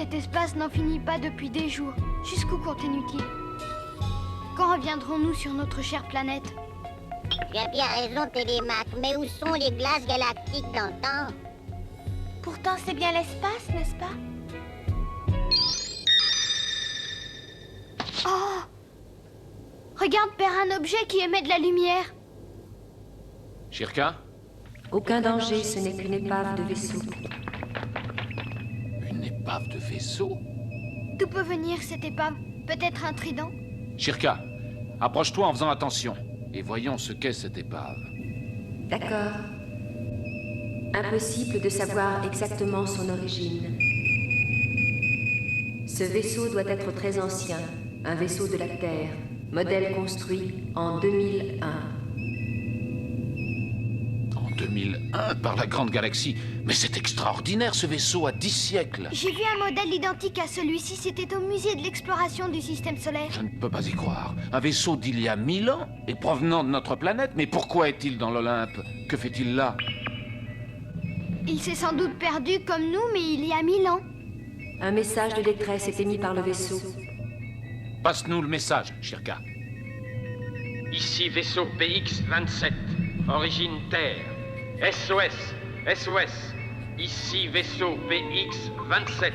cet espace n'en finit pas depuis des jours. Jusqu'où continue-t-il? Quand reviendrons-nous sur notre chère planète? Tu as bien raison, Télémaque, mais où sont les glaces galactiques d'antan? Pourtant, c'est bien l'espace, n'est-ce pas? Oh! Regarde, Père, un objet qui émet de la lumière. Shirka? Aucun danger, ce n'est qu'une épave de vaisseau. Une épave de vaisseau? D'où peut venir cette épave? Peut-être un trident? Shirka, approche-toi en faisant attention. Et voyons ce qu'est cette épave. D'accord. Impossible de savoir exactement son origine. Ce vaisseau doit être très ancien, un vaisseau de la Terre, modèle construit en 2001. En 2001, par la Grande Galaxie. Mais c'est extraordinaire, ce vaisseau a 10 siècles. J'ai vu un modèle identique à celui-ci, c'était au musée de l'exploration du système solaire. Je ne peux pas y croire. Un vaisseau d'il y a 1000 ans et provenant de notre planète. Mais pourquoi est-il dans l'Olympe? Que fait-il là? Il s'est sans doute perdu comme nous, mais il y a 1000 ans. Un message de détresse est émis par le vaisseau. Passe-nous le message, Shirka. Ici vaisseau PX-27, origine Terre. SOS, SOS. Ici vaisseau PX-27.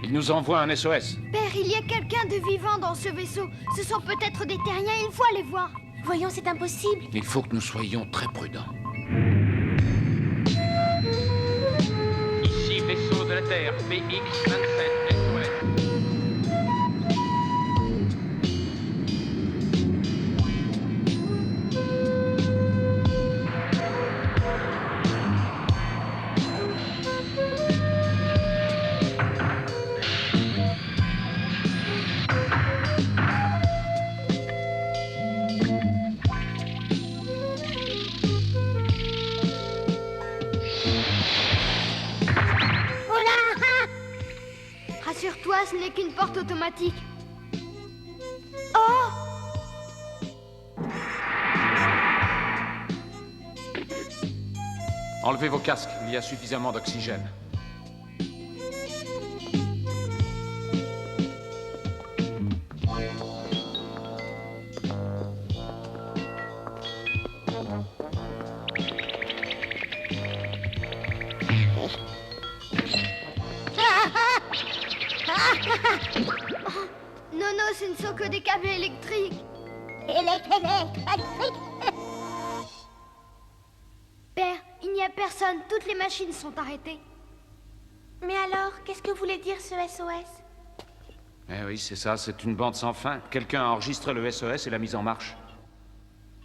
Il nous envoie un SOS. Père, il y a quelqu'un de vivant dans ce vaisseau. Ce sont peut-être des terriens, il faut aller voir. Voyons, c'est impossible. Il faut que nous soyons très prudents. Ici vaisseau de la Terre PX-27, SOS. Rassure-toi, ce n'est qu'une porte automatique. Oh! Enlevez vos casques, il y a suffisamment d'oxygène. Non, non, ce ne sont que des câbles électriques. Électrique. Père, il n'y a personne, toutes les machines sont arrêtées. Mais alors, qu'est-ce que voulait dire ce SOS? Eh oui, c'est ça, c'est une bande sans fin. Quelqu'un a enregistré le SOS et l'a mise en marche.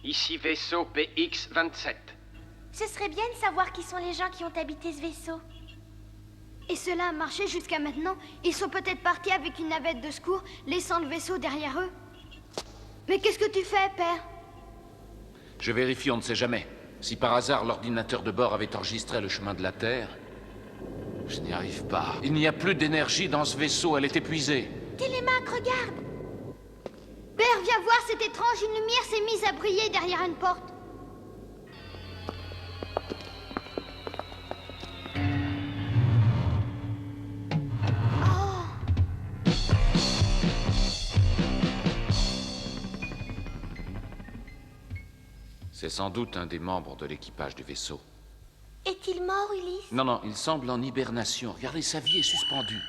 Ici vaisseau PX-27. Ce serait bien de savoir qui sont les gens qui ont habité ce vaisseau. Et cela a marché jusqu'à maintenant. Ils sont peut-être partis avec une navette de secours, laissant le vaisseau derrière eux. Mais qu'est-ce que tu fais, Père? Je vérifie, on ne sait jamais. Si par hasard l'ordinateur de bord avait enregistré le chemin de la Terre, je n'y arrive pas. Il n'y a plus d'énergie dans ce vaisseau, elle est épuisée. Télémaque, regarde! Père, viens voir, c'est étrange, une lumière s'est mise à briller derrière une porte. C'est sans doute un des membres de l'équipage du vaisseau. Est-il mort, Ulysse? Non, non, il semble en hibernation. Regardez, sa vie est suspendue.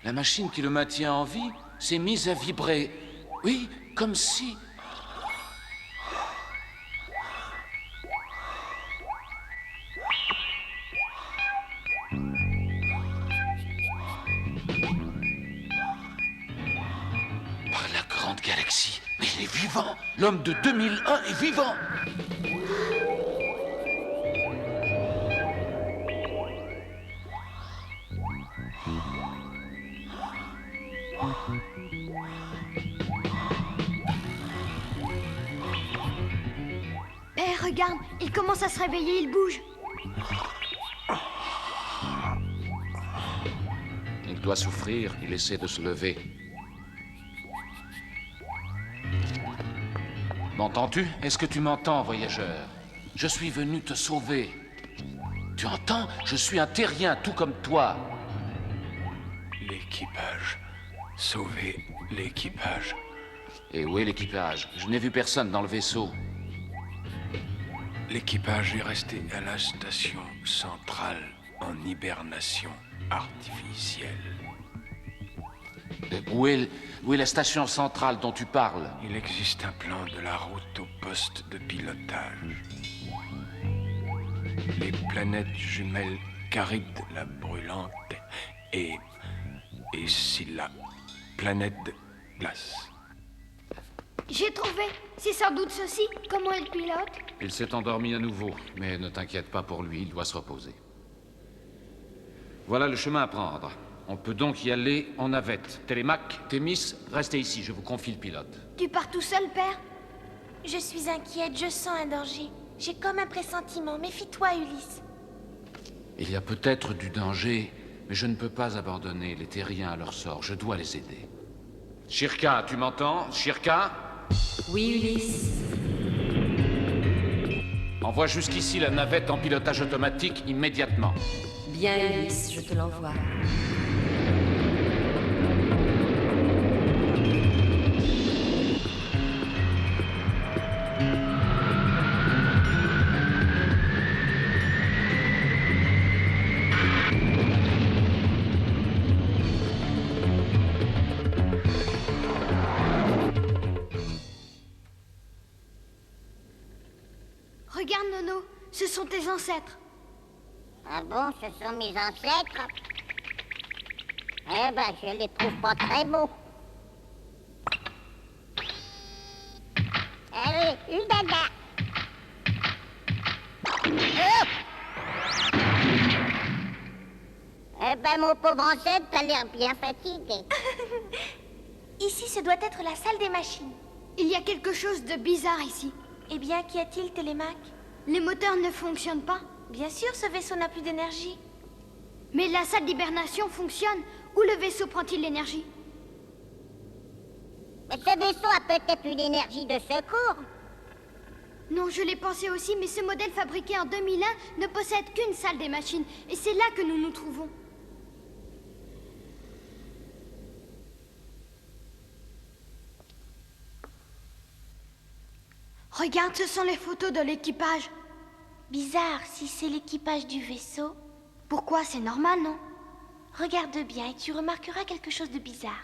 La machine qui le maintient en vie s'est mise à vibrer. Oui, comme si... Par la grande galaxie. Mais il est vivant. L'homme de 2001 est vivant. Père, regarde, il commence à se réveiller, il bouge. Il doit souffrir, il essaie de se lever. M'entends-tu? Est-ce que tu m'entends, voyageur? Je suis venu te sauver. Tu entends? Je suis un terrien, tout comme toi. L'équipage. Sauvez l'équipage. Et où est l'équipage? Je n'ai vu personne dans le vaisseau. L'équipage est resté à la station centrale en hibernation artificielle. Où est la station centrale dont tu parles? Il existe un plan de la route au poste de pilotage. Les planètes jumelles Caride la brûlante et Scylla, planète de glace. J'ai trouvé. C'est sans doute ceci. Comment elle pilote? Il s'est endormi à nouveau, mais ne t'inquiète pas pour lui, il doit se reposer. Voilà le chemin à prendre. On peut donc y aller en navette. Télémaque, Thémis, restez ici, je vous confie le pilote. Tu pars tout seul, père? Je suis inquiète, je sens un danger. J'ai comme un pressentiment. Méfie-toi, Ulysse. Il y a peut-être du danger, mais je ne peux pas abandonner les terriens à leur sort. Je dois les aider. Shirka, tu m'entends? Shirka? Oui, Ulysse. Envoie jusqu'ici la navette en pilotage automatique immédiatement. Bien, Ulysse, je te l'envoie. Regarde, Nono. Ce sont tes ancêtres. Ah bon, ce sont mes ancêtres? Eh ben, je les trouve pas très beaux. Allez, une dada. Oh! Eh ben, mon pauvre ancêtre, t'as l'air bien fatigué. Ici, ce doit être la salle des machines. Il y a quelque chose de bizarre ici. Eh bien, qu'y a-t-il, Télémaque? Les moteurs ne fonctionnent pas. Bien sûr, ce vaisseau n'a plus d'énergie. Mais la salle d'hibernation fonctionne. Où le vaisseau prend-il l'énergie? Mais ce vaisseau a peut-être une énergie de secours. Non, je l'ai pensé aussi, mais ce modèle fabriqué en 2001 ne possède qu'une salle des machines. Et c'est là que nous nous trouvons. Regarde, ce sont les photos de l'équipage. Bizarre, si c'est l'équipage du vaisseau. Pourquoi? C'est normal, non? Regarde bien et tu remarqueras quelque chose de bizarre.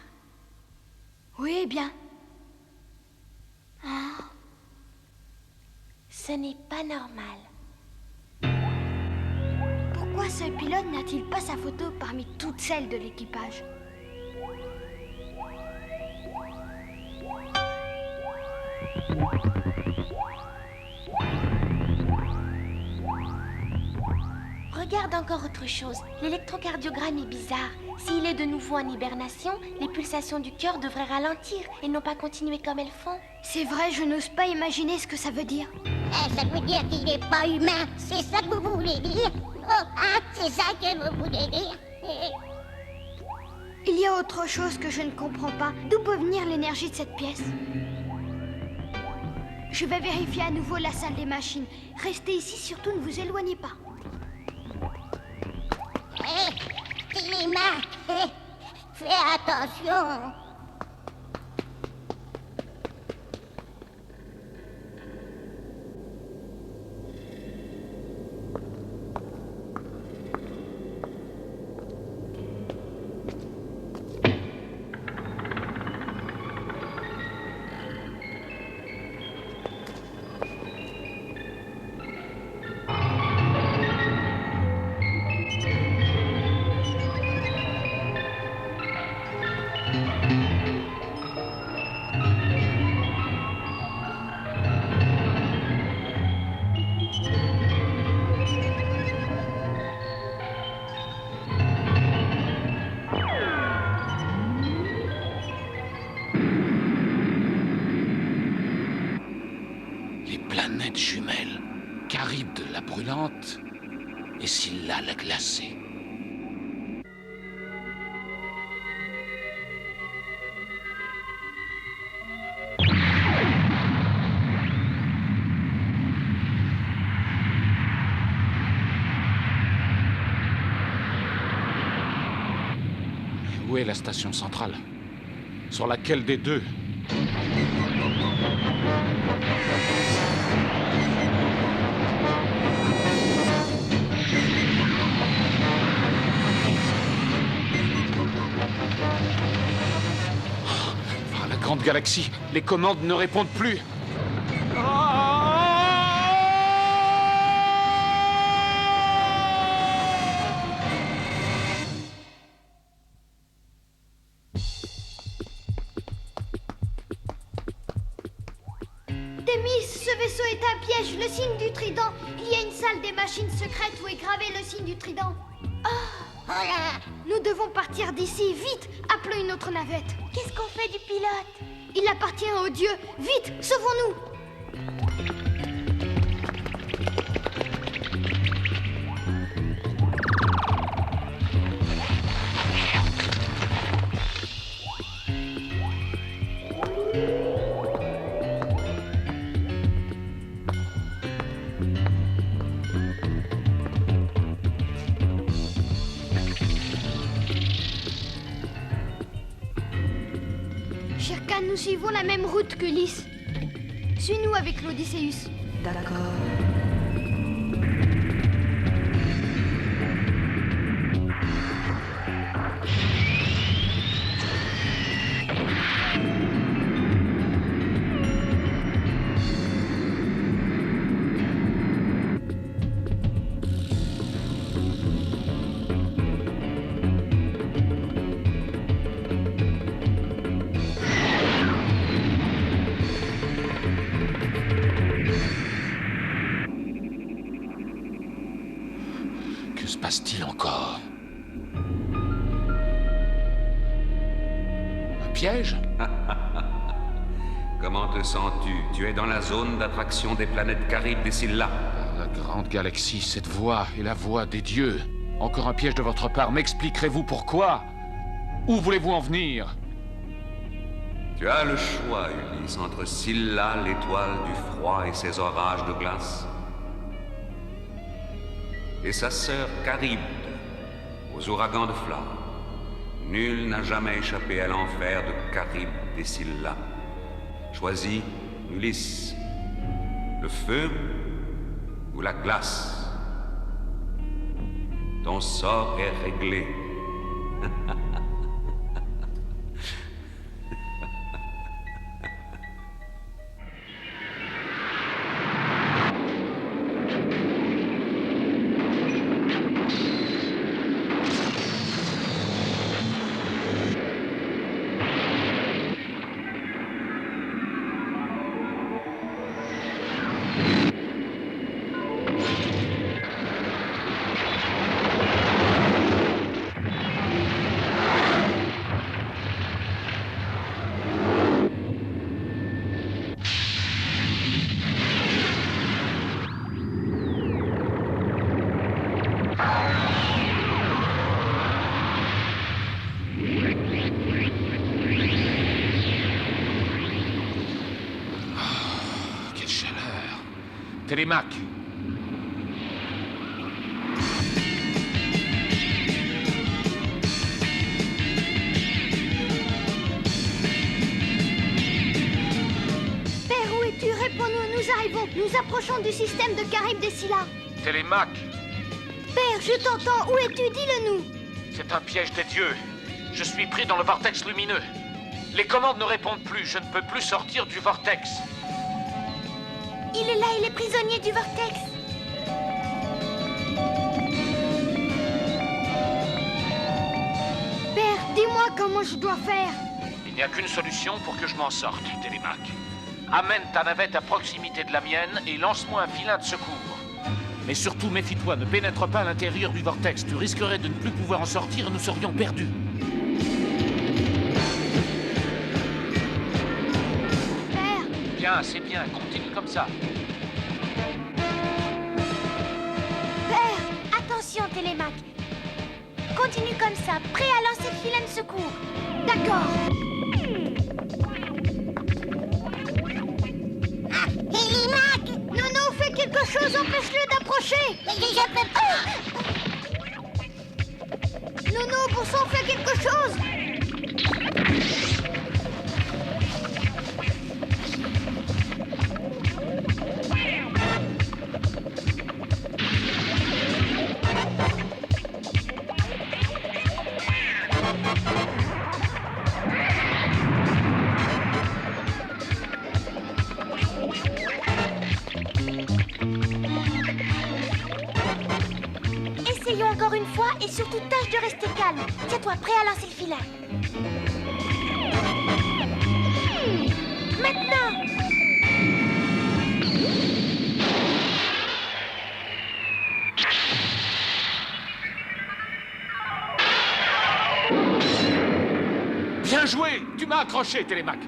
Oui, bien. Ah, Ce n'est pas normal. pourquoi ce pilote n'a-t-il pas sa photo parmi toutes celles de l'équipage? Regarde encore autre chose. L'électrocardiogramme est bizarre. S'il est de nouveau en hibernation, les pulsations du cœur devraient ralentir et non pas continuer comme elles font. C'est vrai, je n'ose pas imaginer ce que ça veut dire. Eh, ça veut dire qu'il n'est pas humain. C'est ça que vous voulez dire? Oh, ah, c'est ça que vous voulez dire? Il y a autre chose que je ne comprends pas. D'où peut venir l'énergie de cette pièce? Je vais vérifier à nouveau la salle des machines. Restez ici, surtout ne vous éloignez pas. Hé, Télémaque, fais attention. Les planètes jumelles, Caride la brûlante et Scylla la glacée. Où est la station centrale? Sur laquelle des deux? Ah, la grande galaxie, les commandes ne répondent plus. Thémis, ce vaisseau est un piège, le signe du trident. Il y a une salle des machines secrètes où est gravé le signe du trident. Oh là! Nous devons partir d'ici, vite. Appelons une autre navette. Qu'est-ce qu'on fait du pilote? Il appartient aux dieux. Vite, sauvons-nous. Shere-Khan, nous suivons la même route que Lys. Suis-nous avec l'Odysseus. D'accord. Que se passe-t-il encore? Un piège? Comment te sens-tu? Tu es dans la zone d'attraction des planètes Charybde et Scylla. La grande galaxie, cette voix est la voix des dieux. Encore un piège de votre part. M'expliquerez-vous pourquoi? Où voulez-vous en venir? Tu as le choix, Ulysse, entre Scylla, l'étoile du froid et ses orages de glace, et sa sœur Charybde, aux ouragans de flammes. Nul n'a jamais échappé à l'enfer de Charybde et Scylla. Choisis, Ulysse, le feu ou la glace. Ton sort est réglé. Télémaque. Père, où es-tu? Réponds-nous, nous arrivons. Nous approchons du système de Charybde et Scylla. Télémaque. Père, je t'entends. Où es-tu? Dis-le-nous. C'est un piège des dieux. Je suis pris dans le vortex lumineux. Les commandes ne répondent plus. Je ne peux plus sortir du vortex. Il est là, il est prisonnier du vortex. Père, dis-moi comment je dois faire. Il n'y a qu'une solution pour que je m'en sorte, Télémaque. Amène ta navette à proximité de la mienne et lance-moi un filin de secours. Mais surtout, méfie-toi, ne pénètre pas à l'intérieur du vortex. Tu risquerais de ne plus pouvoir en sortir et nous serions perdus. Père. Bien, c'est bien. Continue comme ça. Père, attention, Télémaque. Continue comme ça, prêt à lancer le filet de secours. D'accord. Ah, Télémaque! Nono, fais quelque chose, empêche-le d'approcher. Je peux pas! Nono, bon sang, fais quelque chose! Essayons encore une fois et surtout tâche de rester calme. Tiens-toi prêt à lancer le filet. Maintenant! Bien joué! Tu m'as accroché, Télémaque.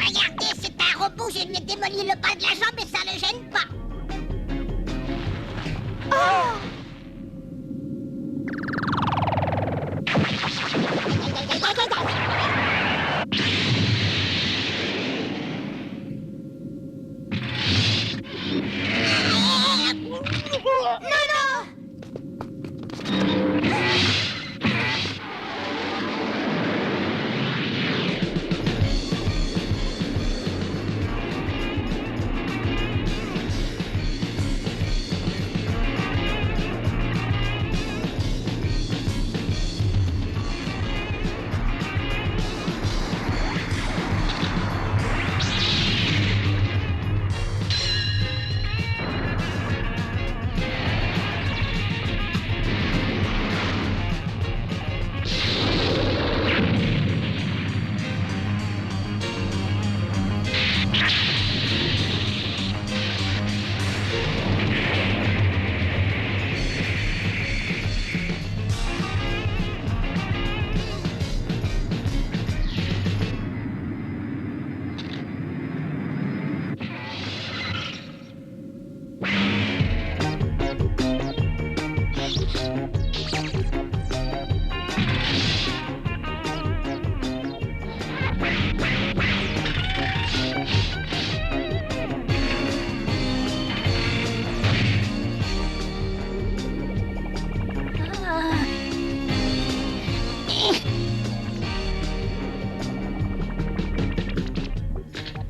Regardez, c'est un robot, je lui ai démoli le bas de la jambe et ça le gêne pas.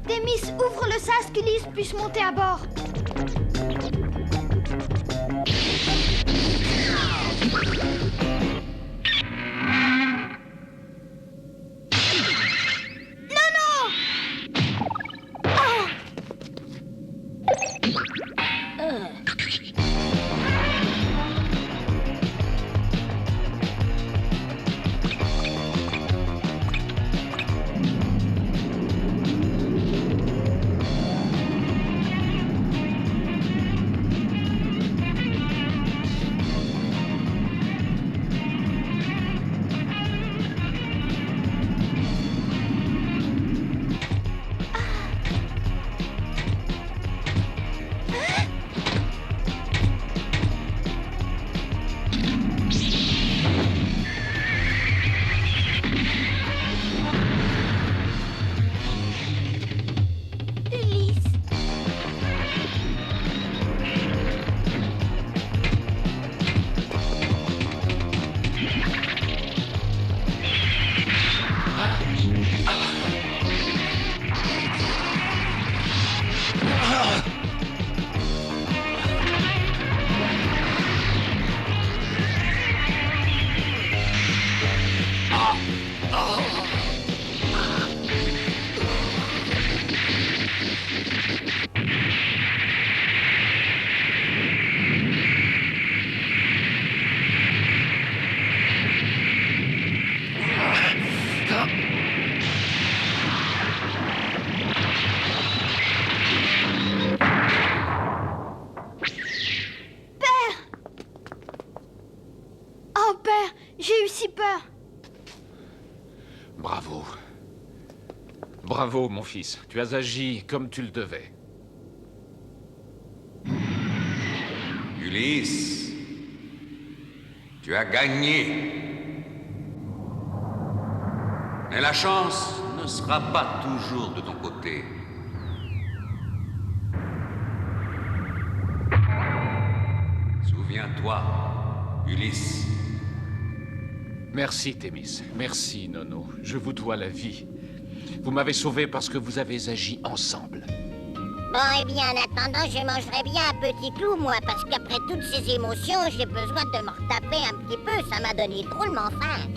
Thémis, ouvre le sas qu'Ulysse puisse monter à bord. peur. Bravo. Bravo, mon fils. Tu as agi comme tu le devais. Ulysse, tu as gagné. Mais la chance ne sera pas toujours de ton côté. Souviens-toi, Ulysse. Merci, Thémis. Merci, Nono. Je vous dois la vie. Vous m'avez sauvé parce que vous avez agi ensemble. Bon, eh bien, en attendant, je mangerai bien un petit clou, moi, parce qu'après toutes ces émotions, j'ai besoin de me retaper un petit peu. Ça m'a donné drôlement faim.